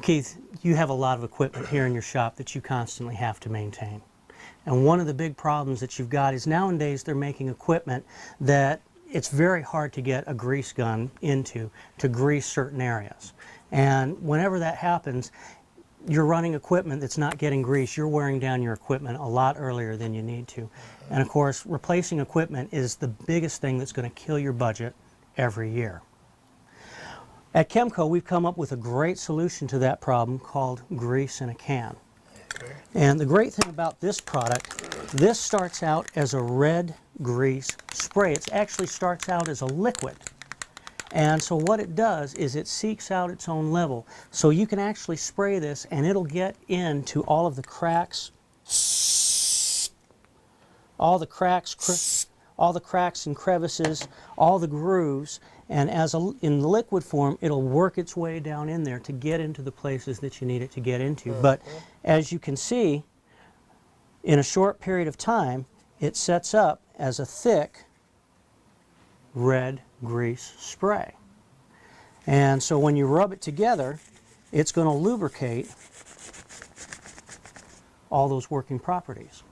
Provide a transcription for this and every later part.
Keith, you have a lot of equipment here in your shop that you constantly have to maintain. And one of the big problems that you've got is nowadays they're making equipment that it's very hard to get a grease gun into to grease certain areas. And whenever that happens, you're running equipment that's not getting grease. You're wearing down your equipment a lot earlier than you need to. And of course, replacing equipment is the biggest thing that's going to kill your budget every year. At Chemco, we've come up with a great solution to that problem called grease in a can. Okay. And the great thing about this product, this starts out as a red grease spray. It actually starts out as a liquid. And so what it does is it seeks out its own level. So you can actually spray this and it'll get into all of the cracks, all the cracks and crevices, all the grooves, and in liquid form, it'll work its way down in there to get into the places that you need it to get into. But as you can see, in a short period of time, it sets up as a thick red grease spray. And so when you rub it together, it's going to lubricate all those working properties.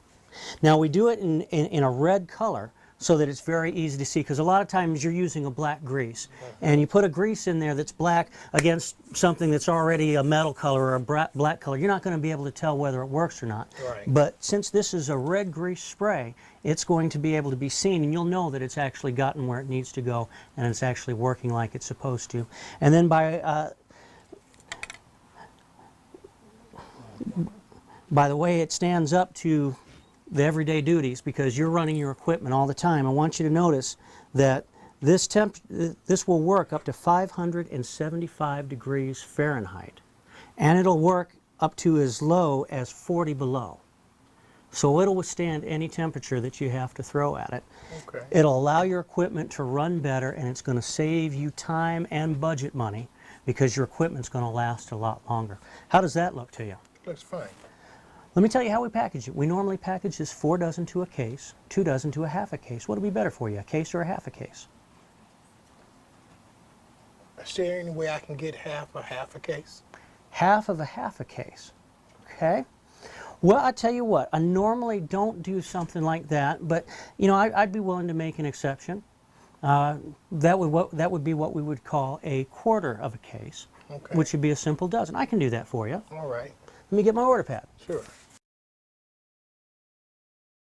Now we do it in a red color so that it's very easy to see, because a lot of times you're using a black grease and you put a grease in there that's black against something that's already a metal color or a black color. You're not going to be able to tell whether it works or not. Right. But since this is a red grease spray, it's going to be able to be seen, and you'll know that it's actually gotten where it needs to go and it's actually working like it's supposed to. And then by the way it stands up to the everyday duties, because you're running your equipment all the time, I want you to notice that this will work up to 575 degrees Fahrenheit, and it'll work up to as low as 40 below. So it'll withstand any temperature that you have to throw at it. Okay. It'll allow your equipment to run better, and it's going to save you time and budget money because your equipment's going to last a lot longer. How does that look to you? Looks fine. Let me tell you how we package it. We normally package this 4 dozen to a case, 2 dozen to a half a case. What would be better for you, a case or a half a case? Is there any way I can get half a case? Half of a half a case, okay? Well, I tell you what, I normally don't do something like that, but you know, I'd be willing to make an exception. That would be what we would call a quarter of a case, Okay. which would be a simple dozen. I can do that for you. All right. Let me get my order pad. Sure.